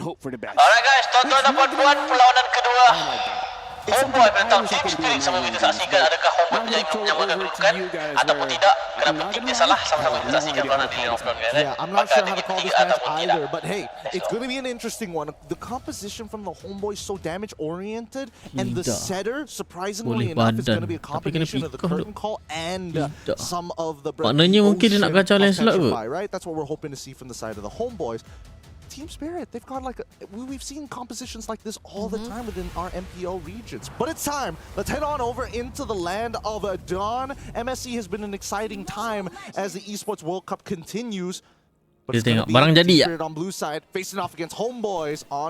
hope for the best. Alright guys, tonton dan puan-puan, perlawanan kedua Homebois menentang Team Spirit. Sama kita saksikan adakah Homebois menjadi yang menentukan ataupun tidak. Kenapa tim dia salah, sama-sama kita saksikan perlawanan ini. Yeah, I'm not sure how to call this match either, but hey, it's going to be an interesting one. The composition from the Homeboys so damage-oriented, and the setter, surprisingly enough, is going to be a combination of the curtain call and some of the maknanya mungkin dia nak kacau Lancelot ke? right? That's what we're hoping to see from the side of the Homeboys. Team Spirit, they've got like we've seen compositions like this all the time within our MPL regions. But it's time. Let's head on over into the land of Dawn. MSC has been an exciting time as the Esports World Cup continues. Kita tengok barang jadi ya.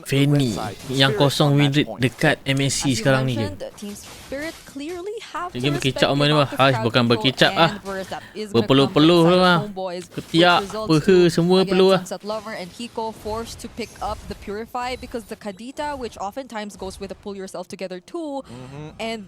Fanny yang kosong win rate dekat MSC sekarang ni je. Dia berkicap apa ni bah? Bukan berkicap ah. Berpeluh-peluh lah. Ketiak, peha semua peluh lah. And Hiko forced to pick up the Purify because the Kadita, which oftentimes goes with a pull yourself together too, and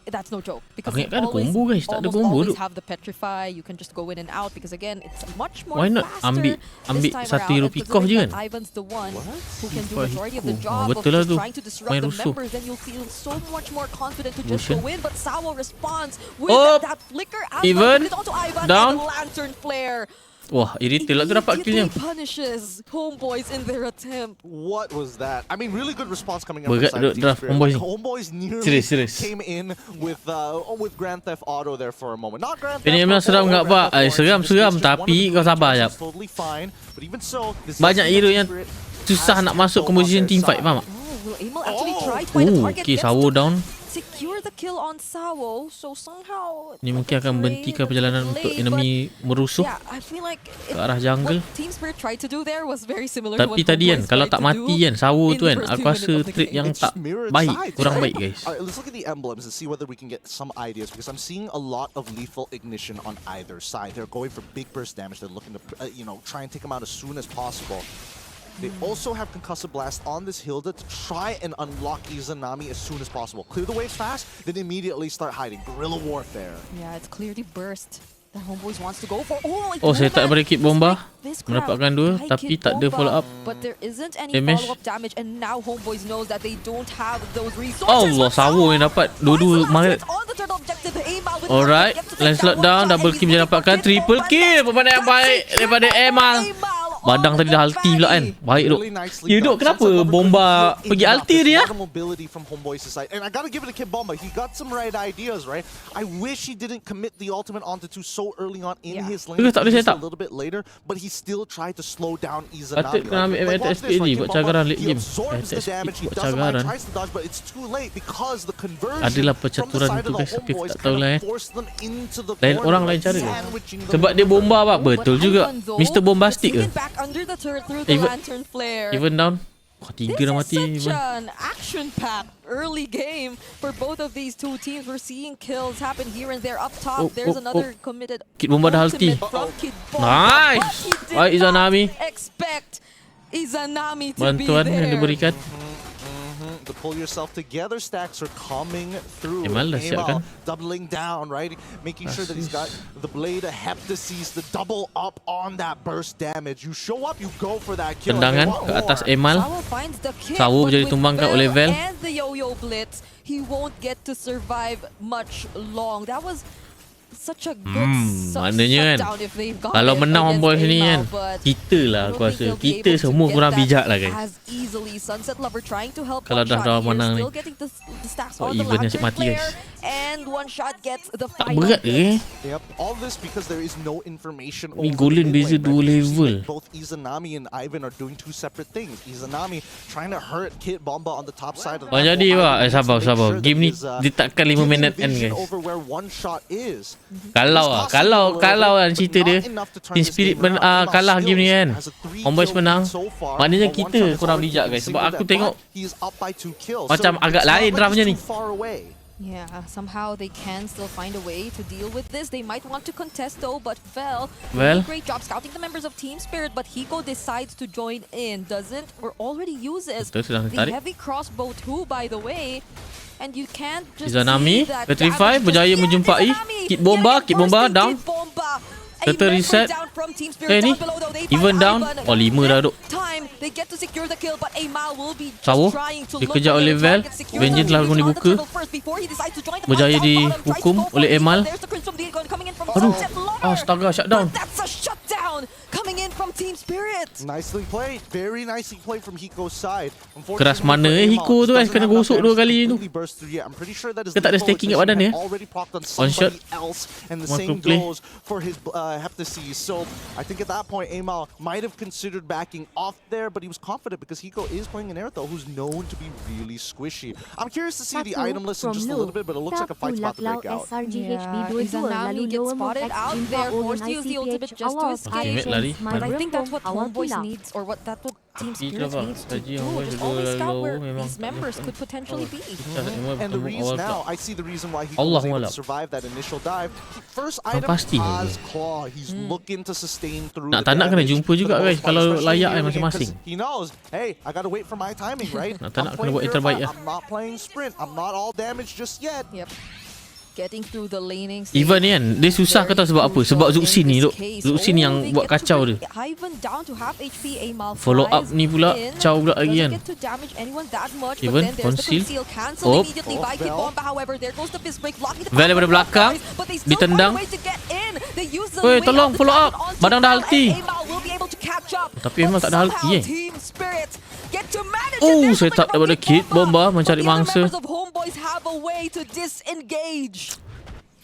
that's no joke because you always have the Petrify. You can just go in and out because again it's much more Why not faster ambil satu hero pick off je kan? Ivan's the one who can do majority of the job of Betul lah just tu. trying to disrupt Main the rusuh. members. Then you'll feel so much more confident to just go in. But Sawo responds with Oh, that flicker as even well. Onto Ivan down. and the Lantern Flare. Wah, irritate lah tu dapat killnya. Punishes Homeboys in their attempt. What was that? I mean, really good response coming up. Berat duk draft Homeboys ni. Homeboys nearly Serius. came in with Grand Theft Auto there for a moment. Not Grand Theft Ini memang seram enggak pak? Seram tapi kau sabar jap. Banyak hero yang susah nak masuk composition team fight, faham tak? Okay, Sawo down. Secure the kill on Sawo, so somehow Ni mungkin akan berhentikan perjalanan untuk enemy merusuh ke arah jungle. Tapi tadi kan, kalau tak mati kan, Sawo tu kan, aku rasa trade yang tak baik, kurang baik guys. Alright, let's look at the emblems and see whether we can get some ideas because I'm seeing a lot of lethal ignition on either side. They're going for big burst damage. They're looking to, try and take them out as soon as possible. They also have Concussive Blast on this Hilda to try and unlock Izanami as soon as possible. Clear the waves fast, then immediately start hiding. Guerrilla warfare. Yeah, it's clearly burst. The Homeboys wants to go for saya tak boleh keep bomba. Mendapatkan 2 tapi tak ada follow up. But there isn't any follow up damage and now Homeboys knows that they don't have those resources. Allah, Sawo yang dapat dua-dua maret. Alright, Lancelot down, double kill dia dapatkan, triple kill. Permainan yang baik daripada Emal. Badang tadi dah ulti pula kan. Baik duk. Ya duk, kenapa bomba pergi ulti dia? And I gotta give it to Kid Bomba. He got some right ideas, right? I wish he didn't commit the ultimate onto 2 so early on in his lane. Just a little bit later, but he still tried to slow down Izanami. Patut kena ambil MTSP ni buat cagaran late game. MTSP buat cagaran. Adalah percaturan tu guys, tapi tak tahu lah lain orang lain cara ke? Sebab dia bomba apa? Betul juga. Mr. Bombastic ke? Even down. Tiga dah mati. Such an action-packed early game for both of these two teams. We're seeing kills happen here and there up top. There's another committed Kid Bomba dah ulti. Nice. Baik Izanami. Expect Izanami to be Bantuan yang there. diberikan. The pull yourself together stacks are coming through. Emal dah siap kan? Doubling down, right? Making sure that he's got the blade of Heptases to double up on that burst damage. You show up, you go for that kill. Tendangan ke atas Emal. Sawo menjadi tumbangkan oleh Vel. And the yo-yo blitz, he won't get to survive much long. That was such a good maknanya kan, kalau menang Homeboys ni kan, kita lah aku rasa. Kita semua kurang bijak lah guys. Kalau dah menang ni, even yang asyik mati guys. Tak berat ke? Ni golden beza 2 level. Both Izanami and Ivan are doing 2 separate things. Izanami trying to hurt Kid Bomba on the top side of the jadi pak, sabar. Game ni ditakkan 5 minit kan guys. Kalau kan cerita dia Team Spirit kalah game ni kan, Homeboys menang, maknanya kita kurang bijak guys. Sebab aku tengok macam agak lain draftnya ni. Yeah, somehow they can still find a way to deal with this. They might want to contest though, but Vel did a great job scouting the members of Team Spirit, but Hiko decides to join in, doesn't, or already uses the heavy crossbow too, by the way. And you can't just Izanami, see that Petrify berjaya menjumpai Kid Bomba down. Turtle reset. Ni even down. Oh 5 dah duk. Sawo dikejar oleh Val. Vengeance telah pun dibuka. Berjaya dihukum oleh Emal. Aduh, astaga, shutdown. Nicely played, very nicely played from Hiko's side. Keras mana Hiko tu guys, kena gosok 2 kali tu. Dia tak ada staking kat badan dia. One shot. And the One same to play. goes for his Heptases. So I think at that point, Amal might have considered backing off there, but he was confident because Hiko is playing an Airtho who's known to be really squishy. I'm curious to see the item list in just a little bit, but it looks like a fight's about to break out. Izanami gets spotted out there, forced to use the ultimate just to escape. Teammate lari. But I think that's what Homeboys needs, or what Team Spirit needs to do. Just always scout where these members could potentially be. And the reason now, I see the reason why he Allah was able Allah. to survive that initial dive. First item, pasti. Oz Claw. He's looking to sustain through Nak the tak nak kena damage jumpa juga for the guys most part, kalau especially layak early masing-masing. because he knows, hey, I gotta wait for my timing, right? Nak tak nak I'm kena buat yang playing terbaik Purifier, lah. I'm not playing sprint. I'm not all damaged just yet. Yep. Getting through the laning. Even ni kan, dia susah kau tahu sebab apa? Sebab Zuxin ni duk. Zuxin yang buat kacau dia. Follow up ni pula, Chow pula lagi kan. Even, conceal. Oh. Val daripada belakang, ditendang. Weh, tolong follow up. Badang dah ulti. Tapi memang tak ada ulti Oh, set up daripada Kid Bomba mencari mangsa.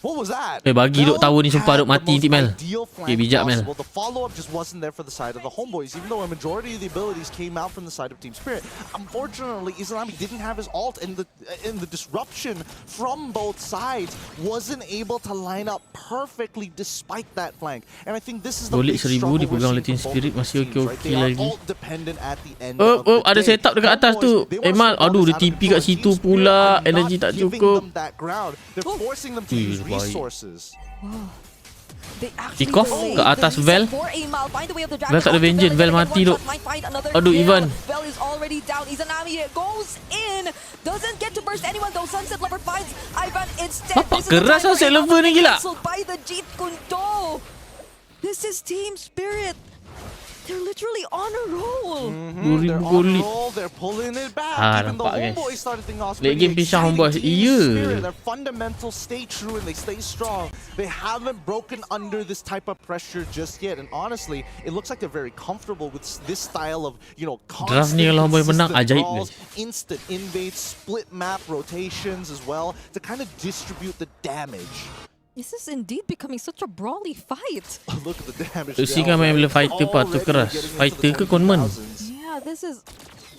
What was that? Bagi duk tahu ni sumpah duk mati nanti Mel. Bijak Mel. The follow-up just wasn't there for the side of the Homeboys, even though a majority of the abilities came out from the side of Team Spirit. Unfortunately, Izanami didn't have his ult, and the disruption from both sides wasn't able to line up perfectly despite that flank. And I think this is the big 1000 struggle we're dipegang oleh seeing Team from Spirit, both masih teams, right? okey-okey They are lagi. all dependent at the end of the ada day. setup dekat atas tu. Homeboys, they Emal, want to aduh dia survive TP kat out of situ Team Spirit pula. are Energy not tak giving cukup. them that ground. They're forcing them to use baik. resources. Kick off ke atas Val. Val tak ada vengeance, Val mati duk. Aduh, Ivan. Bapak keras Sunset Lover ni gila. This is Team Spirit. They're literally on a roll. They're 2000 on gol a lead. roll, they're pulling it back. Ah, Even the nampak, guys. Homeboys started things off Late pretty game pisah exciting. Homeboys. Team Iya. Spirit, their fundamentals stay true and they stay strong. They haven't broken under this type of pressure just yet. And honestly, it looks like they're very comfortable with this style of, Draft ni kalau Homeboys menang, consistent ajaib, draws, instant invades, split map rotations as well to kind of distribute the damage. This is indeed becoming such a brawly fight. Look at the damage. Si kan main bila fighter patut keras. Fighter ke conman? Yeah, this is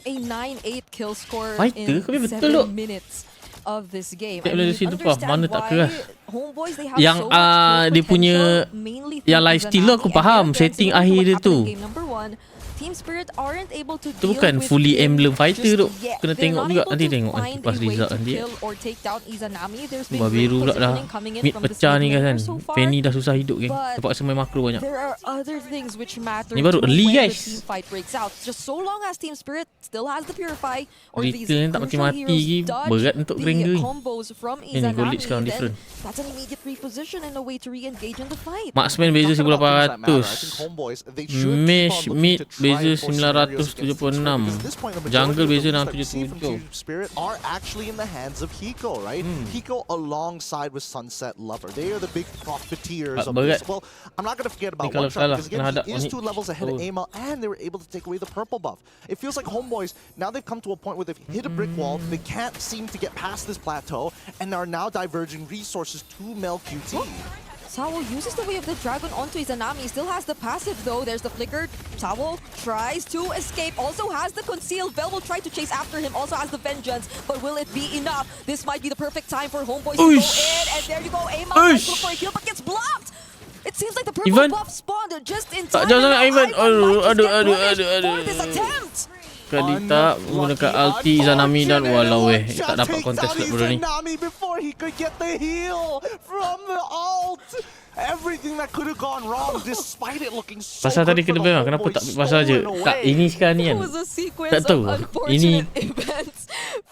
a 9-8 kill score Fighter in ke betul 7 duk? minutes of this game. Tak boleh situ apa, mana tak keras. Homeboys, they have Yang, so much dia kill punya- potential, mainly yang through live steal aku Izanami, faham, and they're setting advancing akhir into dia what happened tu. in game number 1. Team Spirit aren't able to Tu deal bukan with fully him emblem fighter just tu. yet. Kena They're tengok not juga. able Nanti to tengok find pas a way result to nanti. kill or take down Izanami. There's been Bah great biru pula dah. positioning coming in Mid from this pecah mid ni kan. laner so far. Penny dah susah hidup geng. But Terpaksa main makro banyak. there are other things which matter Ni baru to early, when guys. the team fight breaks out. Just so long as Team Spirit still has the Purify or these Retail ni tak crucial mati-mati heroes lagi, dodge berat untuk Granger the ni. combos from Ni gold lead Izanami, sekarang then different. that's an immediate reposition and a way to re-engage in the fight. Marksman beza Talking about things that matter, I 1800. think Homeboys, they should keep Mesh on looking mid to try beza and force scenarios against Team 976. Spirit, because at this point, the majority Jungle of the beza moves that we see from 677. Team Spirit are actually in the hands of Hiko, right? Hiko alongside with Sunset Lover. They are the big profiteers of berat. this. Well, I'm not going to forget about Ni kalau one shot kalah, because kena again, hadap he is ni. 2 levels ahead of Oh. Amal, and they were able to take away the purple buff. It feels like Homeboys, now they've come to a point where they've hit a brick wall, they can't seem to get past this plateau, and are now diverging resources to Mel QT. Sawo uses the Way of the Dragon onto Izanami. Still has the passive though. There's the flicker. Sawo tries to escape. Also has the conceal. Bell will try to chase after him. Also has the vengeance. But will it be enough? This might be the perfect time for Homeboys to go in. And there you go. Amal tries to look for a kill but gets blocked. It seems like the purple Ivan. buff spawned just in Tak, time. jangan and now Ivan. Ivan might just get Aduh, punished for this attempt. Kali tak menggunakan ulti Izanami dan walau tak dapat contest pula bro ni. Izanami before he could get the heal from the ult. Everything that could have gone wrong despite it looking so Pasal tadi good kena for the bilang kenapa Homeboys tak ambil pasal je. stolen Tak, away. ini sekarang ni It kan. was a sequence Tak tahu. of Ini unfortunate events.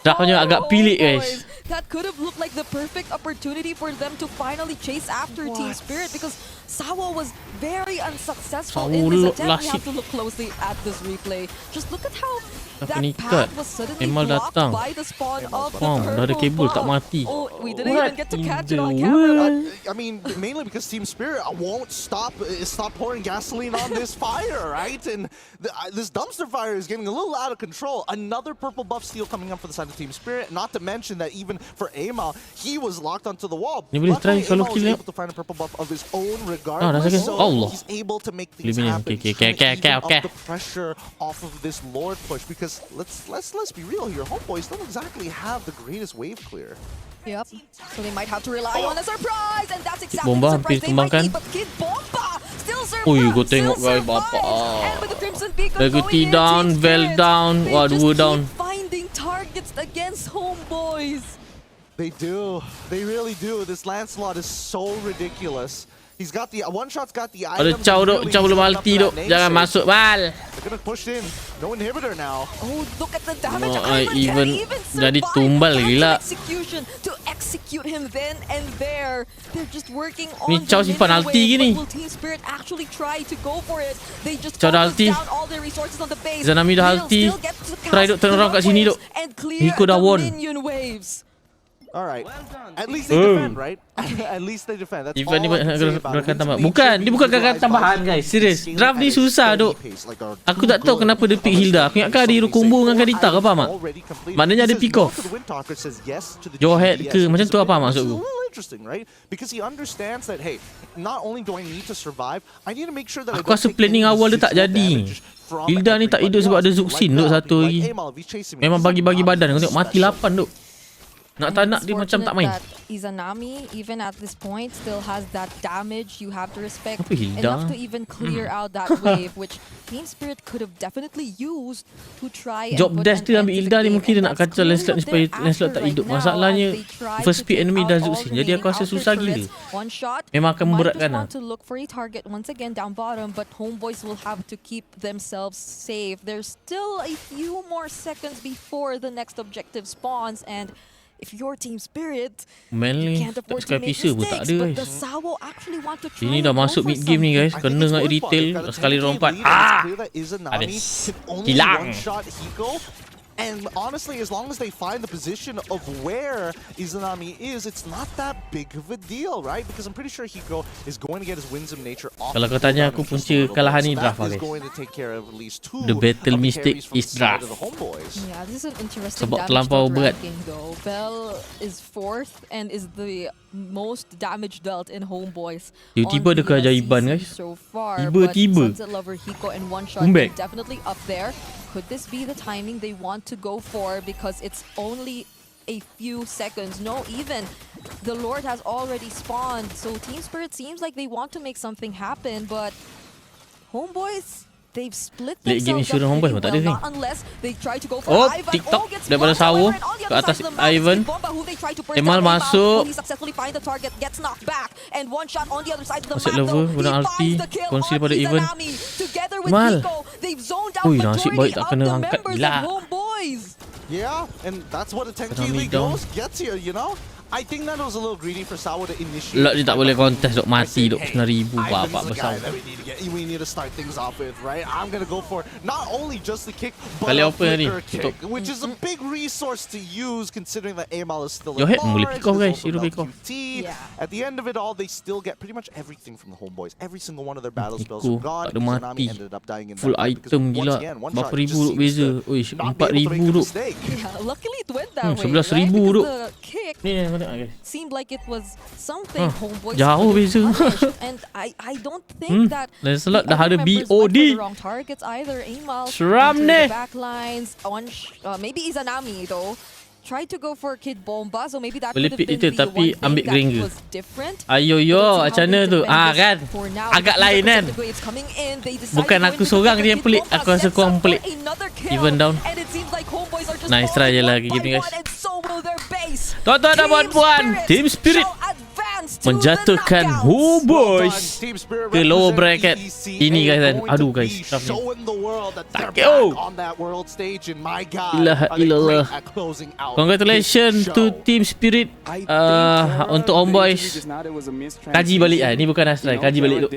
drafnya agak pelik guys. That could have looked like the perfect opportunity for them to finally chase after Team Spirit, because Sawa was very unsuccessful in his attempt. We have to look closely at this replay. Just look at how that path was suddenly blocked by the spawn of the dah ada kabel tak mati. Oh, we didn't even get to catch it on camera. I mean, mainly because Team Spirit won't stop pouring gasoline on this fire, right? And this dumpster fire is getting a little out of control. Another purple buff steal coming up for the side of Team Spirit. Not to mention that even for Amal, he was locked onto the wall. Luckily, Amal was able to find a purple buff of his own regardless, so he's able to make things happen. Up the pressure off of this Lord push, because let's be real here. Homeboys don't exactly have the greatest wave clear. Yep. So they might have to rely on a surprise, and that's exactly Bomba the surprise they might need. But Kid Bomba still survives. Kau tengok guys bapa. And with the Crimson Beacon Legacy going down, in, Vel down, they just keep down. finding targets against Homeboys. They do. They really do. This Lancelot is so ridiculous. He's got the one-shot's got the Ada items. Chow duk, Chow belum ulti duk. Jangan masuk bal. They're gonna push in. No inhibitor now. Oh, look at the damage. Even jadi tumbal gila. Execution to execute him then and there. They're just working Ni on Chow simpan ulti gini. Will Team Spirit actually try to go for it? They just Chow dah focus ulti. down all their resources on the base. Izanami dah ulti. Try duk turn around kat sini duk. And clear Hiko dah the won. minion waves. All right. At least they defend, right? At least they defend. That's Even all I can say about it. gerakan tambahan. Bukan, dia bukan gerakan tambahan guys. Serius. Draft ni susah duk. Aku tak tahu kenapa dia pick Hilda. Aku ingatkan ada hero combo dengan Kadita ke apa mak? Maknanya ada pick off. Your head ke macam tu apa maksud aku? Interesting, right? Because he understands that, hey, not only do I need to survive, I need to make sure that Aku rasa planning awal dia tak jadi. Hilda ni tak hidup sebab ada Zuxin duk satu lagi. Memang bagi-bagi badan. Kau tengok mati 8 duk. Nak tak nak dia macam tak main. Izanami, even at this point, still has that damage. You have to respect Apa Hilda? enough to even clear out that wave, which Team Spirit could have definitely used to try and Job put desk an dia end ambil to the Hilda ni game. mungkin dia And nak that's kacau clearly Lancelot ni what supaya they're Lancelot after tak right hidup. now, Masalahnya as they try first to pick enemy take dah out all Zuxin. the Jadi aku rasa remaining susah outer gila. turrets. One shot Memang akan might memberatkan just lah. want to look for a target once again down bottom, but Homeboys will have to keep themselves safe. There's still a few more seconds before the next objective spawns, and if you're Team Spirit, Manly you can't afford to Sky make Piscer pun tak mistakes, ada but guys. the Sawo actually want to try Ini and dah go masuk for mid game ni guys. I think Kena it's dengan worth retail it. Got a sekali 10K lompat. lead, and it's Ah! clear that Izanami Habis. can only Hilang. one-shot Hiko. And honestly, as long as they find the position of where Izanami is, it's not that big of a deal, right? Because I'm pretty sure Hiko is going to get his Winsome nature off. Kalau kau tanya aku punca kalahan ni draft That guys. is going to take care of at least two The battle of the mistake carries from is the side draft. of the Homeboys. Yeah, this is an interesting Sebab damage terlampau dealt berat. ranking though. Bell is 4th and is the most damage dealt in Homeboys. Tiba-tiba ada keajaiban guys. So far, Tiba-tiba. but Sunset Lover, Hiko, and One Shot Comeback. are definitely up there. Could this be the timing they want to go for? Because it's only a few seconds. No, even the Lord has already spawned. So Team Spirit seems like they want to make something happen, but Homeboys, they've split Late game themselves insurance up Homeboys pretty pun tak ada well, ni. not unless they try to go for Oh, Ivan. TikTok Gets daripada blocked. Sawo However, on the ke other atas side of the map, Ivan. it's Bomba who they try to burst Emal down. masuk. Will he successfully find the target, gets knocked back, and One Shot on the other side of the Sunset map Lover though. guna He ulti, finds the kill kongsi on daripada Ivan. Izanami. Together with Emal. Hiko, they've zoned out Ui, nasib majority baik tak of kena the angkat. members Gila. of Homeboys. Yeah, and that's what a 10K Izanami lead down. gets here, you know? I think that was a little greedy for Sawo to initiate. Lot dia tak boleh contest duk mati duk 9,000 Ivan's bapak the guy besar. that we need to start things off with, right? I'm gonna go for not only just the kick, but Kali a open ni, flicker kick, tutup. which is a big resource to use considering that Amal is still Your in head boleh March, pick off, there's guys. also Hero no pick off. QT. Yeah. At the end of it all, they still get pretty much everything from the Homeboys. Every single one of their battle spells Hiko are gone. tak ada mati. Izanami ended up dying in Full that fight because item once gila. again, One Berapa Shot ribu just duk seems beza. to Uish, not be able to 4,000 make a duk. mistake. Yeah, luckily it went that way, 11,000 right? duk. Because the kick Ni kau tengok guys. seemed like it was something Homeboys jauh could have beza. punished. And I don't think that Lancelot the dah other ada members went for BOD. the wrong targets either. Amal Seram into ni. the backlines. Maybe Izanami though tried to go for Kid Bomba, so maybe that Boleh could have pick been itu, the tapi one thing ambil that Granger. was different. Ayo But yo, let's see how macam they mana tu? defend Ah this kan. for now. Agak Because lain the kan. percentage it's coming in, they decide Bukan to go aku into seorang the je yang Kid pelik. Bomba, Aku rasa sets korang up for pelik. another kill. Even down. And it seems like Homeboys are just Nice try je falling lah one game ni, by guys. one, and so will their base. Tuan-tuan dan puan-puan, Team Spirit shall advance to menjatuhkan the knockouts. Homeboys Team Spirit ke lower represent bracket. EECA Ini guys kan. going to Aduh be guys, tough ni. showing the world that they're Sakit, oh. back on that world stage, and my God, Ilaha are they illallah. great at closing out Congratulations this to show. Team Spirit. Untuk Homebois, kaji balik ni bukan Astray, kaji balik tu.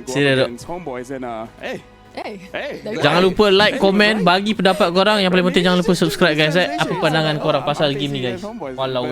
Serius tu. Jangan lupa like, komen, bagi pendapat korang. Yang paling penting jangan lupa subscribe guys. Apa pandangan korang pasal game ni guys? Walau